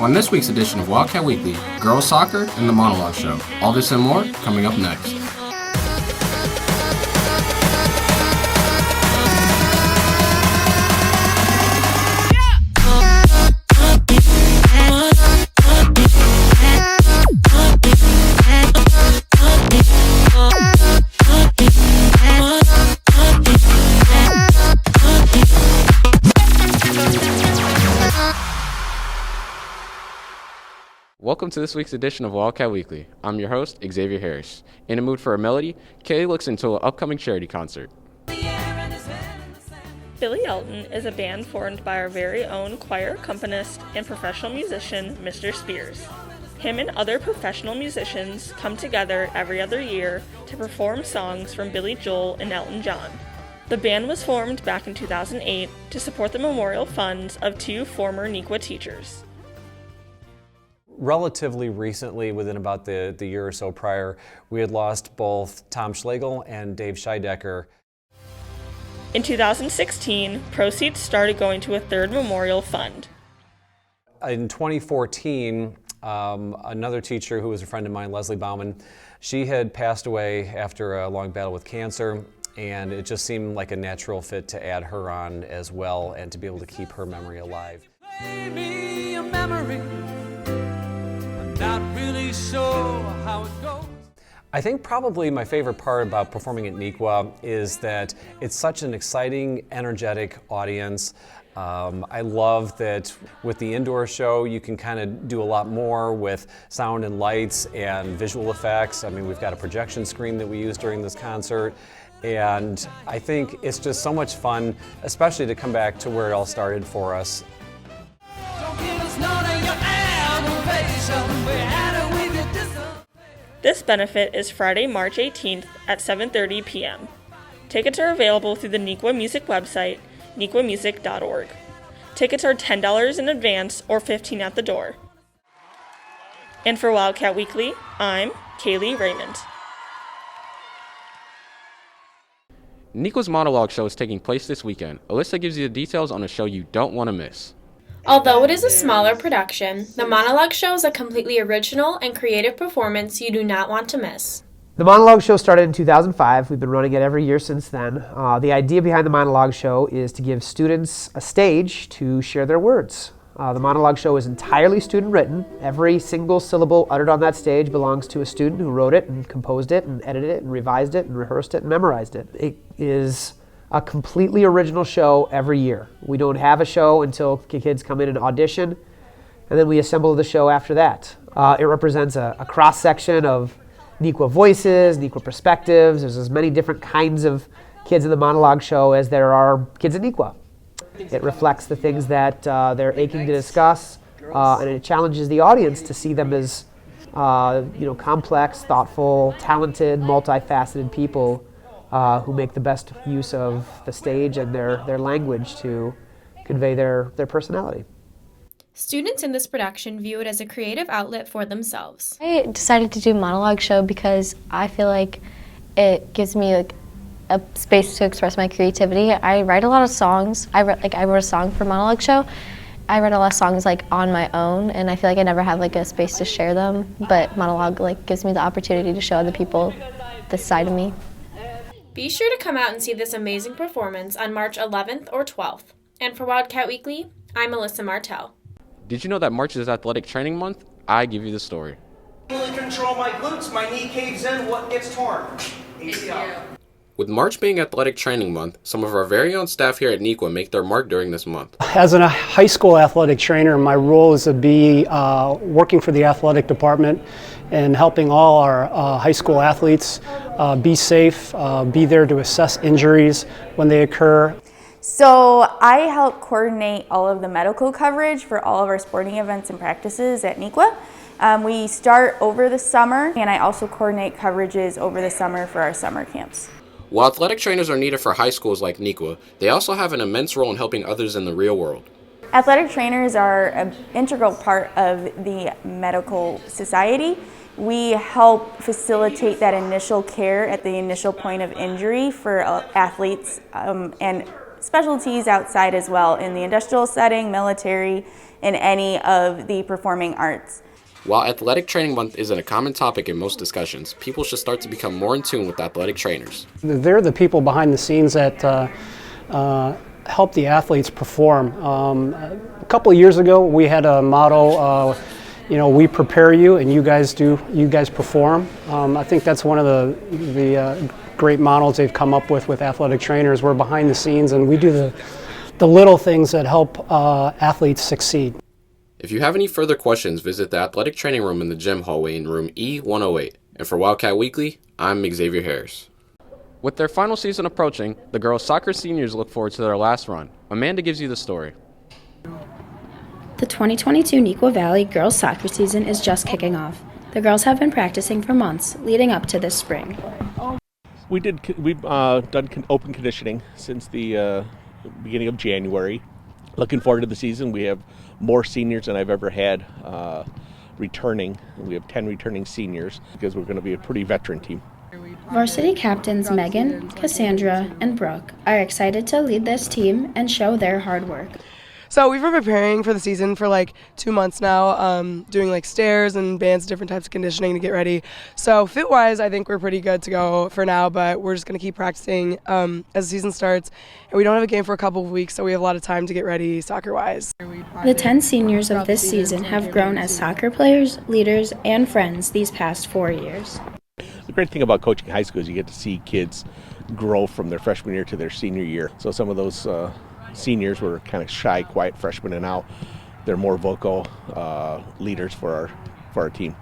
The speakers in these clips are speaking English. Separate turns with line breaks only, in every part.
On this week's edition of Wildcat Weekly, girls soccer and the Monologue Show. All this and more coming up next. Welcome to this week's edition of Wildcat Weekly. I'm your host, Xavier Harris. In a mood for a melody, Kaylee looks into an upcoming charity concert.
Billy Elton is a band formed by our very own choir accompanist and professional musician, Mr. Spears. Him and other professional musicians come together every other year to perform songs from Billy Joel and Elton John. The band was formed back in 2008 to support the memorial funds of two former Nequa teachers.
Relatively recently, within about the year or so prior, we had lost both Tom Schlegel and Dave Scheidecker.
In 2016, proceeds started going to a third memorial fund.
In 2014, another teacher who was a friend of mine, Leslie Bauman, she had passed away after a long battle with cancer, and it just seemed like a natural fit to add her on as well and to be able to keep her memory alive.
Maybe a memory. Not really sure how it goes.
I think probably my favorite part about performing at Nequa is that it's such an exciting, energetic audience. I love that with the indoor show you can kind of do a lot more with sound and lights and visual effects. I mean, we've got a projection screen that we use during this concert, and I think it's just so much fun, especially to come back to where it all started for us.
Don't give us none of your aggravation. We're at it with your
This benefit is Friday, March 18th at 7:30 p.m. Tickets are available through the Nequa Music website, nequamusic.org. Tickets are $10 in advance or $15 at the door. And for Wildcat Weekly, I'm Kaylee Raymond.
Nequa's Monologue Show is taking place this weekend. Alyssa gives you the details on a show you don't want to miss.
Although it is a smaller production, the Monologue Show is a completely original and creative performance you do not want to miss.
The Monologue Show started in 2005. We've been running it every year since then. The idea behind the Monologue Show is to give students a stage to share their words. The Monologue Show is entirely student-written. Every single syllable uttered on that stage belongs to a student who wrote it and composed it and edited it and revised it and rehearsed it and memorized it. It is a completely original show every year. We don't have a show until kids come in and audition, and then we assemble the show after that. It represents a cross-section of Nequa voices, Nequa perspectives. There's as many different kinds of kids in the Monologue Show as there are kids at Nequa. It reflects the things that they're aching to discuss, and it challenges the audience to see them as complex, thoughtful, talented, multifaceted people who make the best use of the stage and their language to convey their personality.
Students in this production view it as a creative outlet for themselves.
I decided to do Monologue Show because I feel like it gives me a space to express my creativity. I write a lot of songs. I wrote a song for Monologue Show. I write a lot of songs on my own, and I feel like I never have a space to share them. But Monologue gives me the opportunity to show other people this side of me.
Be sure to come out and see this amazing performance on March 11th or 12th. And for Wildcat Weekly, I'm Melissa Martell.
Did you know that March is Athletic Training Month? I give you the story.
I can't control my glutes, my knee caves in, what gets torn? ACL.
With March being Athletic Training Month, some of our very own staff here at Nequa make their mark during this month.
As a high school athletic trainer, my role is to be working for the athletic department and helping all our high school athletes be safe, be there to assess injuries when they occur.
So I help coordinate all of the medical coverage for all of our sporting events and practices at Nequa. We start over the summer, and I also coordinate coverages over the summer for our summer camps.
While athletic trainers are needed for high schools like Nequa, they also have an immense role in helping others in the real world.
Athletic trainers are an integral part of the medical society. We help facilitate that initial care at the initial point of injury for athletes and specialties outside as well in the industrial setting, military, and any of the performing arts.
While Athletic Training Month isn't a common topic in most discussions, people should start to become more in tune with athletic trainers.
They're the people behind the scenes that help the athletes perform. A couple of years ago, we had a motto, we prepare you and you guys perform. I think that's one of the great models they've come up with athletic trainers. We're behind the scenes and we do the little things that help athletes succeed.
If you have any further questions, visit the athletic training room in the gym hallway in room E108. And for Wildcat Weekly, I'm Xavier Harris. With their final season approaching, the girls' soccer seniors look forward to their last run. Amanda gives you the story.
The 2022 Neuqua Valley girls' soccer season is just kicking off. The girls have been practicing for months leading up to this spring.
We've done open conditioning since the beginning of January. Looking forward to the season. We have more seniors than I've ever had returning. We have 10 returning seniors because we're going to be a pretty veteran team.
Varsity captains Megan, Cassandra, and Brooke are excited to lead this team and show their hard work.
So we've been preparing for the season for like 2 months now, doing like stairs and bands, different types of conditioning to get ready. So fit-wise, I think we're pretty good to go for now, but we're just going to keep practicing as the season starts. And we don't have a game for a couple of weeks, so we have a lot of time to get ready soccer-wise.
The 10 seniors of this season have grown as soccer players, leaders, and friends these past 4 years.
The great thing about coaching high school is you get to see kids grow from their freshman year to their senior year. So some of those seniors were kind of shy, quiet freshmen, and now they're more vocal leaders for our team.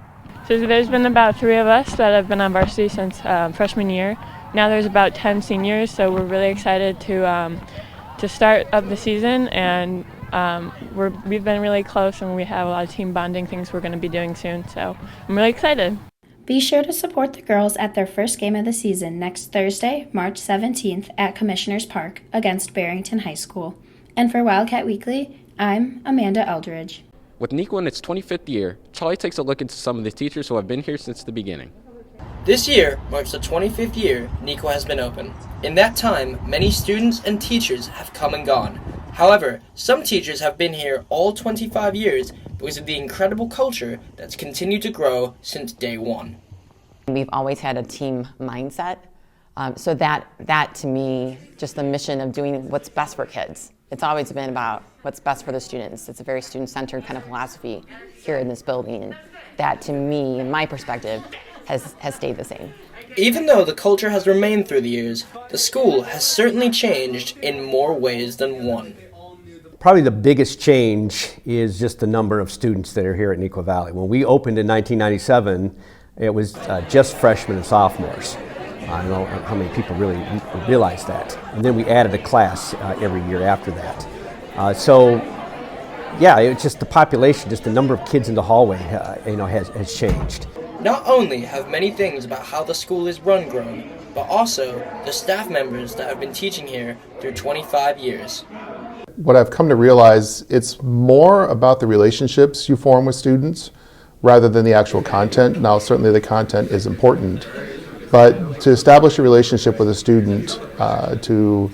So there's been about 3 of us that have been on varsity since freshman year. Now there's about 10 seniors, so we're really excited to start up the season, and we've been really close, and we have a lot of team bonding things we're going to be doing soon. So I'm really excited.
Be sure to support the girls at their first game of the season next Thursday, March 17th at Commissioners Park against Barrington High School. And for Wildcat Weekly, I'm Amanda Eldridge.
With Neuqua in its 25th year, Charlie takes a look into some of the teachers who have been here since the beginning.
This year marks the 25th year Neuqua has been open. In that time, many students and teachers have come and gone. However, some teachers have been here all 25 years because of the incredible culture that's continued to grow since day one.
We've always had a team mindset, so that to me, just the mission of doing what's best for kids. It's always been about what's best for the students. It's a very student-centered kind of philosophy here in this building, and that to me, in my perspective, has stayed the same.
Even though the culture has remained through the years, the school has certainly changed in more ways than one.
Probably the biggest change is just the number of students that are here at Neuqua Valley. When we opened in 1997, it was just freshmen and sophomores. I don't know how many people really realize that. And then we added a class every year after that. So, yeah, it's just the population, just the number of kids in the hallway, has changed.
Not only have many things about how the school is run grown, but also the staff members that have been teaching here through 25 years.
What I've come to realize, it's more about the relationships you form with students rather than the actual content. Now, certainly the content is important, but to establish a relationship with a student, to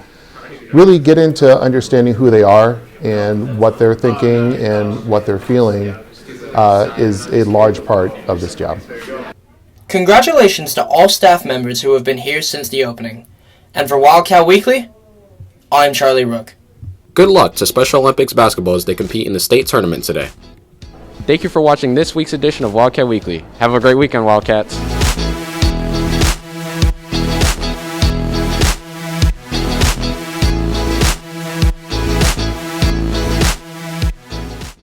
really get into understanding who they are and what they're thinking and what they're feeling is a large part of this job.
Congratulations to all staff members who have been here since the opening. And for Wildcat Weekly, I'm Charlie Rook.
Good luck to Special Olympics basketball as they compete in the state tournament today. Thank you for watching this week's edition of Wildcat Weekly. Have a great weekend, Wildcats.